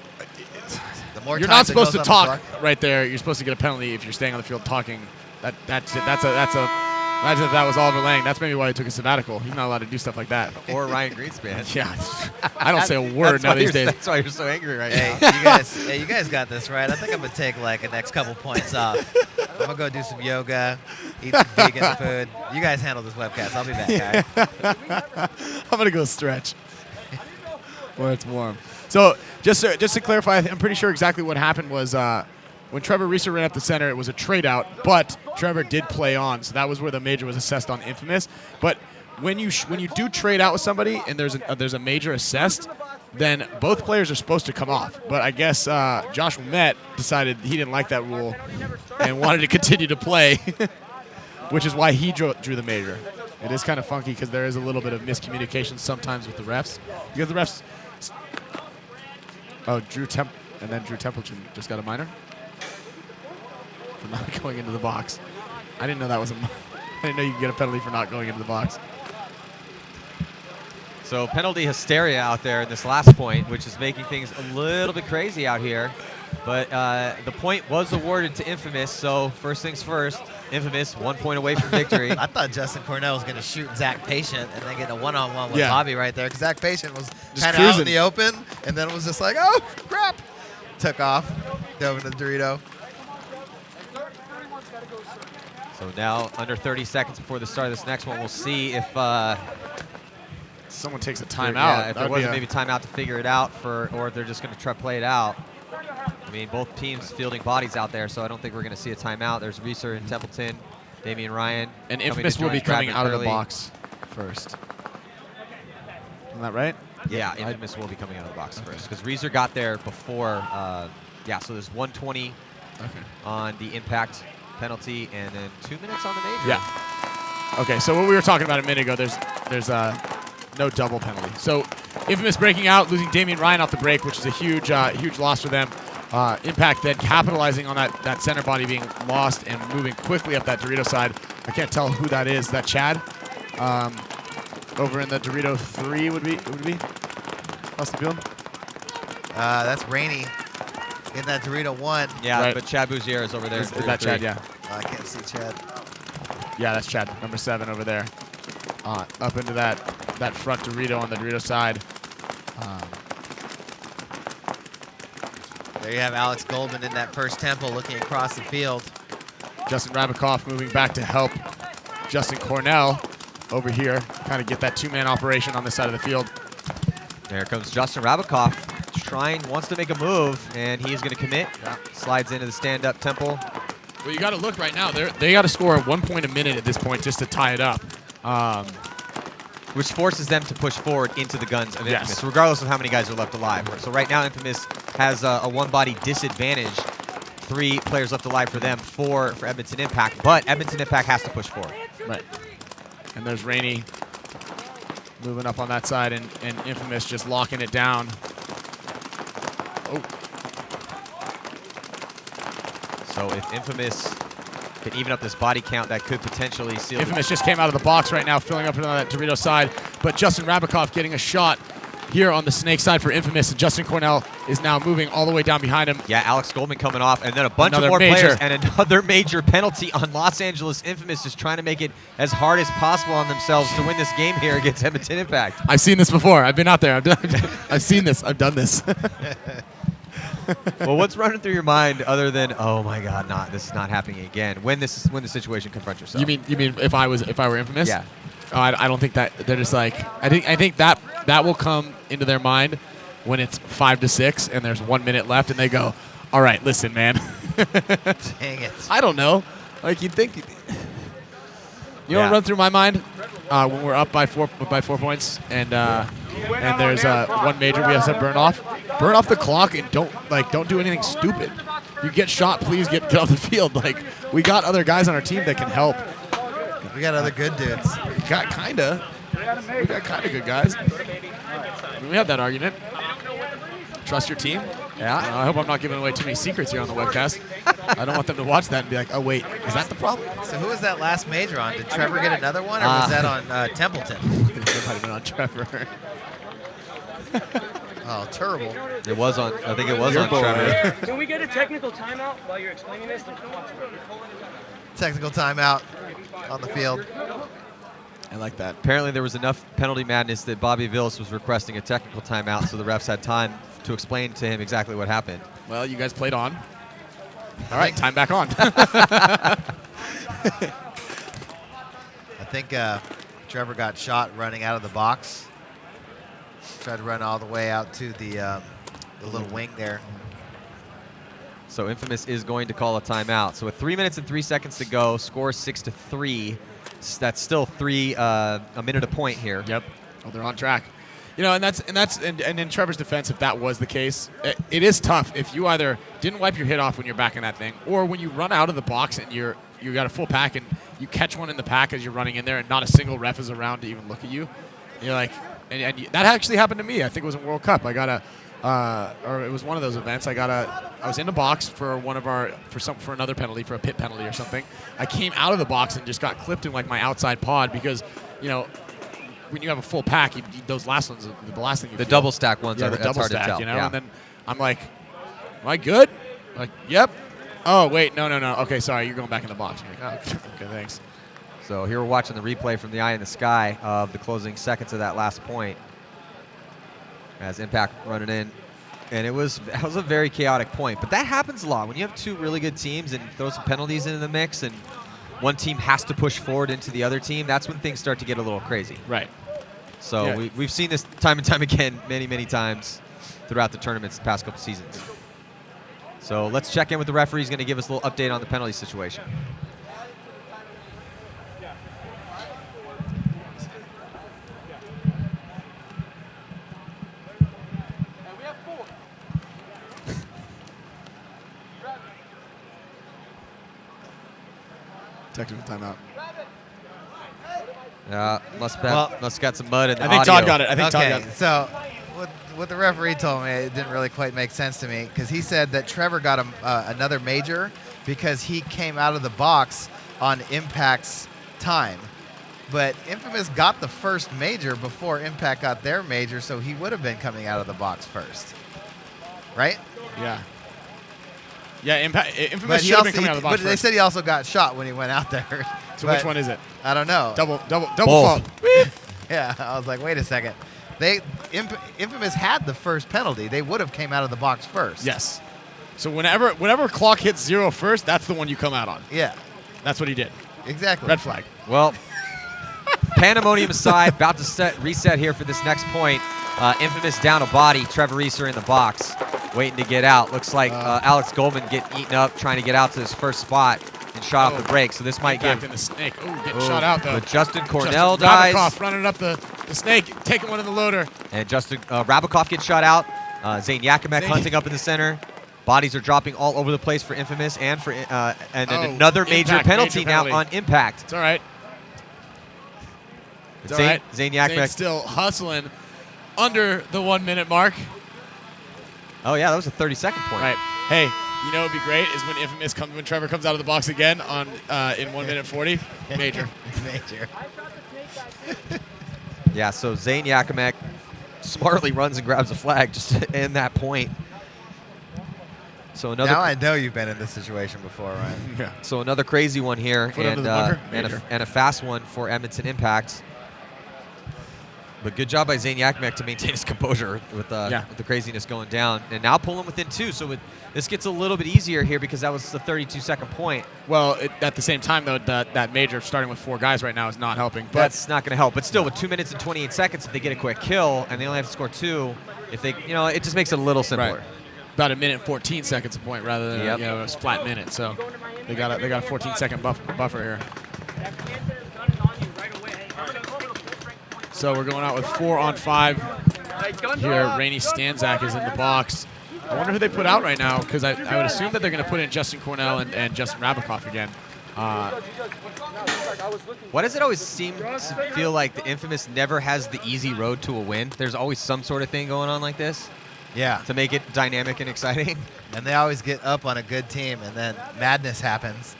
The more you're times not it supposed to goes talk up the clock. right there. You're supposed to get a penalty if you're staying on the field talking. That's it. That's a. Imagine if that was Oliver Lang. That's maybe why he took a sabbatical. He's not allowed to do stuff like that. Or Ryan Greenspan. Yeah, I don't say a word now these days. That's why you're so angry right Hey, now. you guys got this, right? I think I'm gonna take like the next couple points off. I'm gonna go do some yoga, eat some vegan food. You guys handle this webcast. I'll be back, guys. I'm gonna go stretch where it's warm. So just to clarify, I'm pretty sure exactly what happened was when Trevor Reeser ran up the center, it was a trade out, but Trevor did play on, so that was where the major was assessed on Infamous. But when you do trade out with somebody and there's a major assessed, then both players are supposed to come off. But I guess Josh Wimette decided he didn't like that rule and wanted to continue to play, which is why he drew the major. It is kind of funky because there is a little bit of miscommunication sometimes with the refs. Because the refs... Oh, Drew Templeton just got a minor for not going into the box. I didn't know that was I didn't know you could get a penalty for not going into the box. So penalty hysteria out there in this last point, which is making things a little bit crazy out here. But the point was awarded to Infamous, so first things first, Infamous 1 point away from victory. I thought Justin Cornell was going to shoot Zach Patient and then get a one-on-one with Yeah. Bobby right there because Zach Patient was Just kind of out in cruising. the open and then it was just like, oh, crap. Took off, dove into the Dorito. So now under 30 seconds before the start of this next one, we'll see if Someone takes a if timeout. there wasn't maybe timeout to figure it out or if they're just going to try to play it out. I mean, both teams fielding bodies out there, so I don't think we're going to see a timeout. There's Reeser and Templeton, Damian Ryan. And coming Infamous to will be join coming Bradman out of the Curley. box first. Isn't that right? Yeah, Infamous will be coming out of the box first because Reeser got there before. So there's 1:20 on the impact penalty, and then 2 minutes on the major. Yeah. Okay, so what we were talking about a minute ago, there's no double penalty. So Infamous breaking out, losing Damian Ryan off the break, which is a huge loss for them. Impact then capitalizing on that center body being lost and moving quickly up that Dorito side. I can't tell who that is. Is that Chad? Over in the Dorito 3 would be across the field. That's Rainey in that Dorito 1. Yeah, Right. but Chad Bouzier is over there. Is that Chad? Yeah. I can't see Chad. Yeah, that's Chad, number 7 over there. Up into that front Dorito on the Dorito side. There you have Alex Goldman in that first tempo looking across the field. Justin Rabikoff moving back to help Justin Cornell over here, kind of get that 2-man operation on this side of the field. There comes Justin Rabikoff, wants to make a move, and he's going to commit. Slides into the stand-up temple. Well, you got to look right now. They got to score 1 point a minute at this point just to tie it up. Which forces them to push forward into the guns of Infamous, Yes. regardless of how many guys are left alive. So right now, Infamous has a one-body disadvantage. 3 players left alive for them, 4 for Edmonton Impact, but Edmonton Impact has to push forward. Right. And there's Rainey moving up on that side, and Infamous just locking it down. Oh. So if Infamous can even up this body count, that could potentially seal. Infamous just came out of the box right now, filling up on that Dorito side. But Justin Rabikoff getting a shot here on the Snake side for Infamous, and Justin Cornell is now moving all the way down behind him. Yeah, Alex Goldman coming off, and then a bunch Another of more major. players, and another major penalty on Los Angeles Infamous, just trying to make it as hard as possible on themselves to win this game here against Edmonton Impact. I've seen this before. I've been out there. I've seen this. I've done this. Well, what's running through your mind other than, oh my God, this is not happening again? When the situation confronts yourself. You mean if I were Infamous? Yeah. Oh, I don't think that they're just like I think that will come into their mind when it's 5-6 and there's 1 minute left and they go, all right, listen, man. Dang it. I don't know. Like you'd think. You know what run through my mind when we're up by 4 points and there's one major we have to burn off. Burn off the clock and don't do anything stupid. You get shot, please get off the field. Like we got other guys on our team that can help. We got other good dudes. We got kinda good guys. We had that argument. Trust your team. Yeah. I hope I'm not giving away too many secrets here on the webcast. I don't want them to watch that and be like, oh wait, is that the problem? So who was that last major on? Did Trevor get another one, or was that on Templeton? It might have been on Trevor. Oh, terrible. It was on, I think it was on Trevor. Can we get a technical timeout while you're explaining this? Technical timeout on the field. I like that. Apparently there was enough penalty madness that Bobby Villas was requesting a technical timeout, so the refs had time to explain to him exactly what happened. Well, you guys played on. All right, time back on. I think Trevor got shot running out of the box. Tried to run all the way out to the little wing there. So Infamous is going to call a timeout. So with 3 minutes and 3 seconds to go, score 6-3. That's still a minute a point here. Yep. Well, they're on track. You know, and in Trevor's defense, if that was the case, it is tough if you either didn't wipe your hit off when you're back in that thing, or when you run out of the box and you got a full pack and you catch one in the pack as you're running in there, and not a single ref is around to even look at you. You're like, and that actually happened to me. I think it was in World Cup. I got or it was one of those events. I was in the box for for another penalty, for a pit penalty or something. I came out of the box and just got clipped in like my outside pod because, you know, when you have a full pack, those last ones, the last thing you The feel. double stack ones Yeah, are the that's double hard stack, to tell. you know. Yeah. And then I'm like, am I good? I'm like, yep. Oh wait, no. Okay, sorry, you're going back in the box. I'm like, oh, okay, thanks. So here we're watching the replay from the eye in the sky of the closing seconds of that last point. As Impact running in. And that was a very chaotic point. But that happens a lot. When you have two really good teams and throw some penalties into the mix and one team has to push forward into the other team, that's when things start to get a little crazy. Right. So Yeah. we've seen this time and time again many, many times throughout the tournaments the past couple seasons. So let's check in with the referee. He's going to give us a little update on the penalty situation. Technical timeout. Must got some mud in the I think audio. Todd got it. I think Todd Okay, got it. so what the referee told me, it didn't really quite make sense to me because he said that Trevor got another major because he came out of the box on Impact's time. But Infamous got the first major before Impact got their major, so he would have been coming out of the box first. Right? Yeah. Yeah, Infamous But should have been coming out of the box But they first. said he also got shot when he went out there. So But which one is it? I don't know. Double Both. fault. Yeah, I was like, wait a second. Infamous had the first penalty. They would have came out of the box first. Yes. So whenever clock hits 0 first, that's the one you come out on. Yeah, That's what he did. exactly. Red flag. Well, pandemonium aside, about to reset here for this next point. Infamous down a body. Trevor Reeser in the box, waiting to get out. Looks like Alex Goldman getting eaten up, trying to get out to his first spot and shot off the break. So this might Back give. in the snake. Oh, getting shot out though. But Justin Cornell dies. Rabakoff running up the snake, taking one in the loader. And Justin Rabakoff gets shot out. Zane Yakimek hunting up in the center. Bodies are dropping all over the place for Infamous and for and then another major Impact, penalty major now on Impact. It's all right. It's all Zane, right. Zane Yakimek. Zane's still hustling under the 1 minute mark. Oh yeah, that was a 30-second point. Right. Hey, you know what would be great is when Trevor comes out of the box again on in 1 minute 40. Major. Major. Yeah, so Zane Yakimek smartly runs and grabs a flag just to end that point. So another. Now I know you've been in this situation before, Ryan. Yeah. So another crazy one here, Foot under and the bunker. and a fast one for Edmonton Impact. But good job by Zane Yakimek to maintain his composure with the craziness going down, and now pulling within 2. So this gets a little bit easier here because that was the 32-second point. Well, at the same time though, that major starting with 4 guys right now is not helping. But That's not going to help. But still, with 2 minutes and 28 seconds, if they get a quick kill and they only have to score 2, if they, it just makes it a little simpler. Right. About a minute and 14 seconds a point rather than Yep. a flat minute. So they got a 14-second buffer here. So we're going out with 4 on 5 here. Rainey Stanzak is in the box. I wonder who they put out right now because I would assume that they're going to put in Justin Cornell and Justin Rabakoff again. Why does it always seem to feel like the Infamous never has the easy road to a win? There's always some sort of thing going on like this Yeah. to make it dynamic and exciting. And they always get up on a good team, and then madness happens.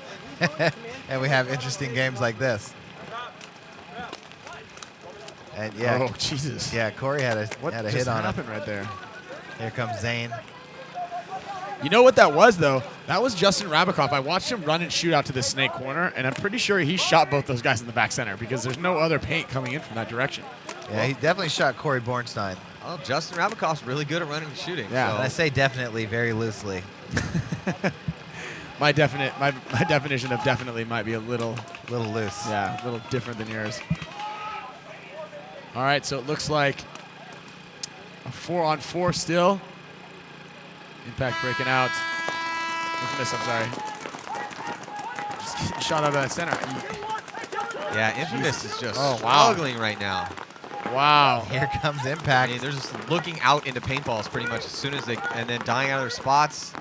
And we have interesting games like this. And yeah. Oh, Jesus. Yeah, Corey had a What hit just on him. happened right there? Here comes Zane. You know what that was, though? That was Justin Rabakoff. I watched him run and shoot out to the snake corner, and I'm pretty sure he shot both those guys in the back center because there's no other paint coming in from that direction. Yeah, he definitely shot Corey Bornstein. Oh, Justin Rabakoff's really good at running and shooting. Yeah. so- And I say definitely very loosely. My definition of definitely might be a little Loose. a little different than yours. All right, so it looks like a 4 on 4 still. Impact breaking out. Infamous, I'm sorry. Just getting shot out of that center. Yeah, Infamous is just Oh, wow. struggling right now. Wow. Here comes I Impact. mean, they're just looking out into paintballs pretty much as soon as and then dying out of their spots.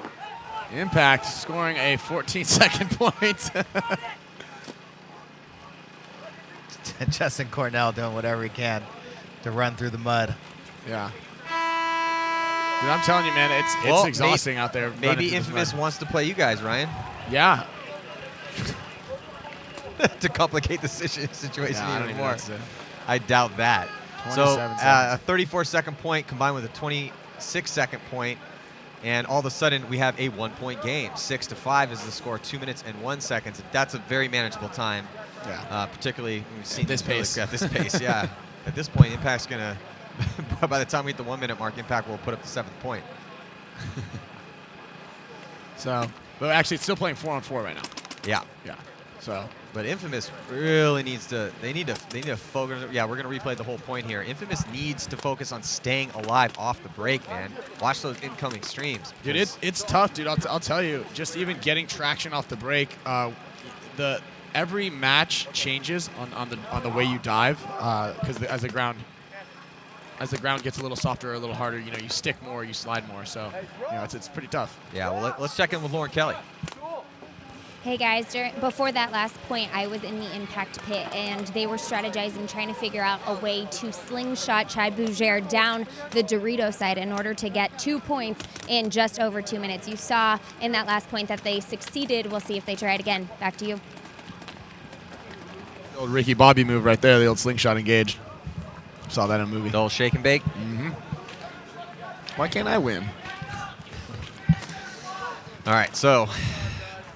Impact scoring a 14-second point. Justin Cornell doing whatever he can to run through the mud. Yeah. Dude, I'm telling you, man, it's Well, exhausting out there. running Maybe through this Infamous mud. wants to play you guys, Ryan, Yeah. to complicate the situation Yeah, I don't even even know more. what to say. I doubt that. So 27 a 34-second point combined with a 26-second point, and all of a sudden we have a 1-point game. 6-5 is the score. 2 minutes and 1 second. That's a very manageable time. Yeah. Particularly when we've seen At this pace. At this pace, yeah. At this point, Impact's gonna. By the time we hit the 1 minute mark, Impact will put up the 7th point. So, but actually, it's still playing 4 on 4 right now. Yeah. Yeah. So, But Infamous really needs to. They need to focus. Yeah, we're gonna replay the whole point here. Infamous needs to focus on staying alive off the break, man. Watch those incoming streams. dude, it's tough, dude. I'll tell you. Just even getting traction off the break, every match changes on the way you dive, because as the ground gets a little softer or a little harder, you stick more, you slide more. So, it's pretty tough. Yeah. Well, let's check in with Lauren Kelly. Hey guys, before that last point, I was in the impact pit and they were strategizing, trying to figure out a way to slingshot Chad Bougere down the Dorito side in order to get 2 points in just over 2 minutes. You saw in that last point that they succeeded. We'll see if they try it again. Back to you. The old Ricky Bobby move right there, the old slingshot engage. Saw that in a movie. The old shake and bake. Mm-hmm. Why can't I win? All right, so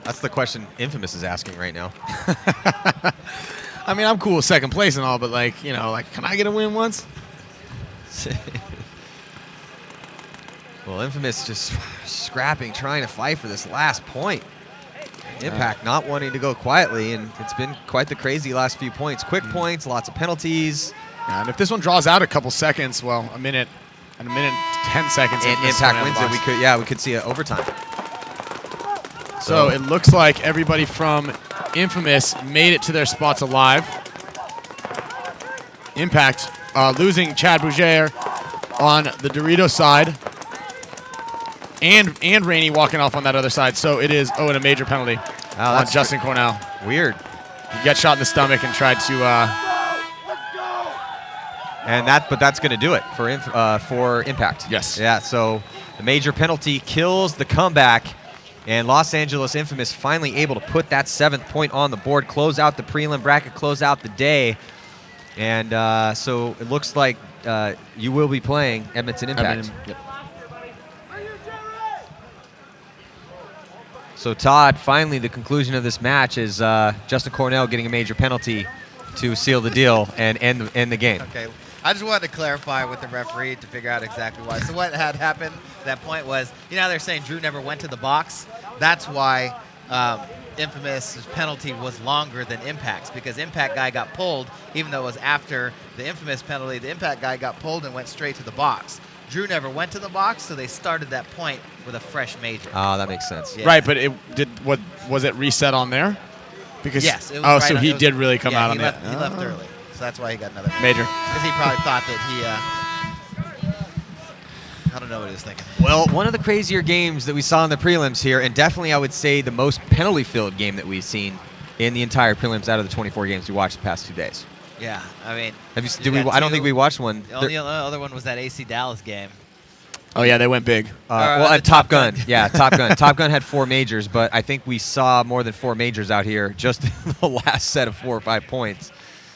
that's the question Infamous is asking right now. I mean, I'm cool with second place and all, but like, you know, like, can I get a win once? Well, Infamous just scrapping, trying to fight for this last point. Impact not wanting to go quietly, and it's been quite the crazy last few points. Quick points, lots of penalties. Yeah, and if this one draws out a couple seconds, well, a minute and 10 seconds. And Impact wins it. We could see an overtime. So it looks like everybody from Infamous made it to their spots alive. Impact losing Chad Bougere on the Dorito side. And Rainey walking off on that other side. So it is, and a major penalty on Justin Cornell. Weird. He got shot in the stomach and tried to... but that's going to do it for Impact. Yes. Yeah, so the major penalty kills the comeback. And Los Angeles Infamous finally able to put that 7th point on the board, close out the prelim bracket, close out the day. And so it looks like you will be playing Edmonton Impact. Yep. So Todd, finally the conclusion of this match is Justin Cornell getting a major penalty to seal the deal and end the game. Okay. I just wanted to clarify with the referee to figure out exactly why. So what had happened at that point was, you know, they're saying Drew never went to the box. That's why Infamous' penalty was longer than Impact's, because Impact guy got pulled, even though it was after the Infamous penalty. The Impact guy got pulled and went straight to the box. Drew never went to the box, so they started that point with a fresh major. Oh, that makes sense. Yeah. Right, but was it reset on there? Because yes. It was so he did really come out on that. He left early, so that's why he got another major. Because he probably thought that I don't know what he was thinking. Well, one of the crazier games that we saw in the prelims here, and definitely I would say the most penalty-filled game that we've seen in the entire prelims out of the 24 games we watched the past 2 days. Yeah, I mean, I don't think we watched one. The only other one was that AC Dallas game. Oh yeah, they went big. Top Gun. Yeah, Top Gun. Top Gun had 4 majors, but I think we saw more than 4 majors out here just in the last set of 4 or 5 points.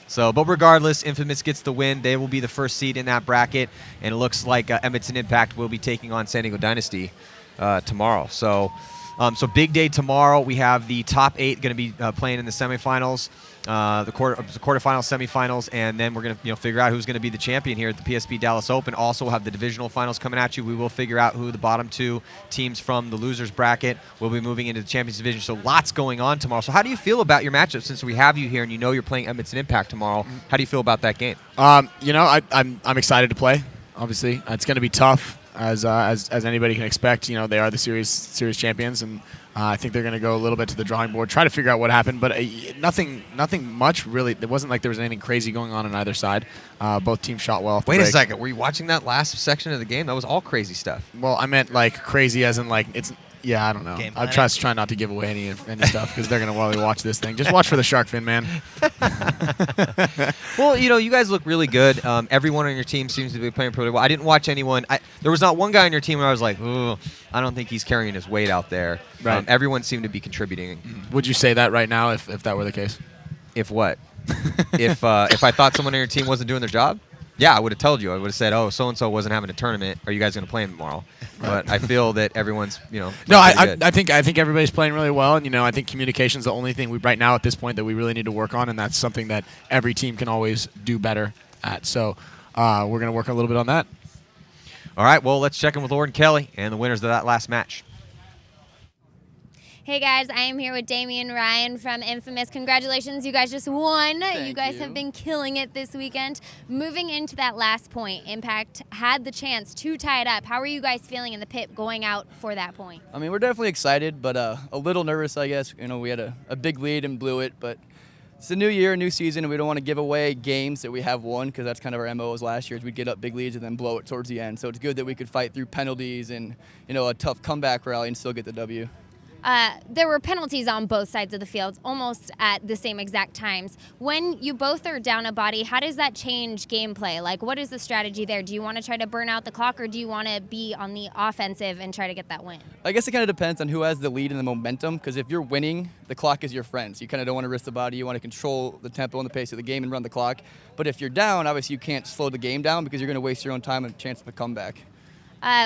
So, but regardless, Infamous gets the win. They will be the first seed in that bracket, and it looks like Edmonton Impact will be taking on San Diego Dynasty tomorrow. So big day tomorrow. We have the top 8 going to be playing in the semifinals, the quarterfinals, semifinals, and then we're going to figure out who's going to be the champion here at the PSP Dallas Open. Also, we'll have the divisional finals coming at you. We will figure out who the bottom 2 teams from the losers bracket will be moving into the Champions Division. So lots going on tomorrow. So how do you feel about your matchup since we have you here and you know you're playing Edmonton Impact tomorrow? How do you feel about that game? I'm excited to play. Obviously, it's going to be tough. As anybody can expect, they are the series champions, and I think they're going to go a little bit to the drawing board, try to figure out what happened. But nothing much really. It wasn't like there was anything crazy going on either side. Both teams shot well. Wait a second, were you watching that last section of the game? That was all crazy stuff. Well, I meant like crazy as in like it's. Yeah, I don't know. I'm trying not to give away any stuff because they're going to want to watch this thing. Just watch for the shark fin, man. Well, you guys look really good. Everyone on your team seems to be playing pretty well. I didn't watch anyone. There was not one guy on your team where I was like, "Ooh, I don't think he's carrying his weight out there." Right. Everyone seemed to be contributing. Would you say that right now if that were the case? If what? if I thought someone on your team wasn't doing their job? Yeah, I would have told you. I would have said, "Oh, so-and-so wasn't having a tournament. Are you guys going to play him tomorrow?" Right. But I feel that everyone's, No, I think everybody's playing really well, and I think communication's the only thing right now at this point that we really need to work on, and that's something that every team can always do better at. So we're going to work a little bit on that. All right. Well, let's check in with Lauren and Kelly and the winners of that last match. Hey guys, I am here with Damian Ryan from Infamous. Congratulations, you guys just won. You guys have been killing it this weekend. Moving into that last point, Impact had the chance to tie it up. How are you guys feeling in the pit going out for that point? I mean, we're definitely excited, but a little nervous, I guess. We had a big lead and blew it, but it's a new year, a new season, and we don't want to give away games that we have won because that's kind of our MO as last year. We'd get up big leads and then blow it towards the end. So it's good that we could fight through penalties and, a tough comeback rally and still get the W. There were penalties on both sides of the field almost at the same exact times. When you both are down a body, how does that change gameplay? Like, what is the strategy there? Do you want to try to burn out the clock, or do you want to be on the offensive and try to get that win? I guess it kind of depends on who has the lead and the momentum, because if you're winning, the clock is your friend. So you kind of don't want to risk the body. You want to control the tempo and the pace of the game and run the clock. But if you're down, obviously you can't slow the game down because you're going to waste your own time and a chance of a comeback.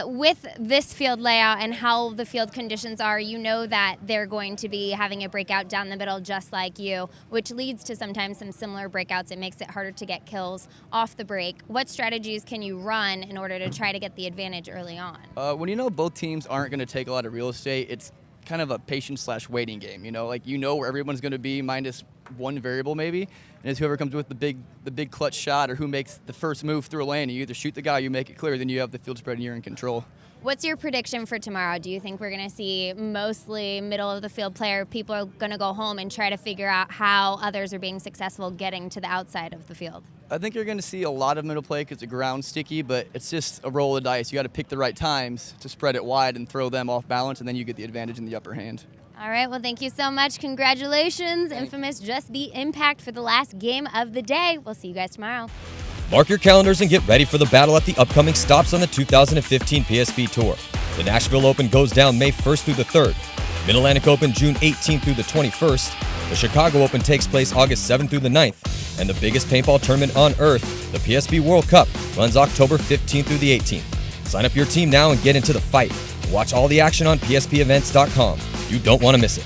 With this field layout and how the field conditions are, you know that they're going to be having a breakout down the middle just like you, which leads to sometimes some similar breakouts. It makes it harder to get kills off the break. What strategies can you run in order to try to get the advantage early on? When you know both teams aren't going to take a lot of real estate, it's kind of a patience/waiting game. Like where everyone's going to be minus one variable maybe, and it's whoever comes with the big clutch shot or who makes the first move through a lane. You either shoot the guy, you make it clear, then you have the field spread and you're in control. What's your prediction for tomorrow? Do you think we're going to see mostly middle of the field player? People are going to go home and try to figure out how others are being successful getting to the outside of the field? I think you're going to see a lot of middle play because the ground's sticky, but it's just a roll of the dice. You got to pick the right times to spread it wide and throw them off balance, and then you get the advantage in the upper hand. All right, well, thank you so much. Congratulations, Infamous just beat Impact for the last game of the day. We'll see you guys tomorrow. Mark your calendars and get ready for the battle at the upcoming stops on the 2015 PSP Tour. The Nashville Open goes down May 1st through the 3rd. Mid-Atlantic Open June 18th through the 21st. The Chicago Open takes place August 7th through the 9th. And the biggest paintball tournament on earth, the PSP World Cup, runs October 15th through the 18th. Sign up your team now and get into the fight. Watch all the action on pspevents.com. You don't want to miss it.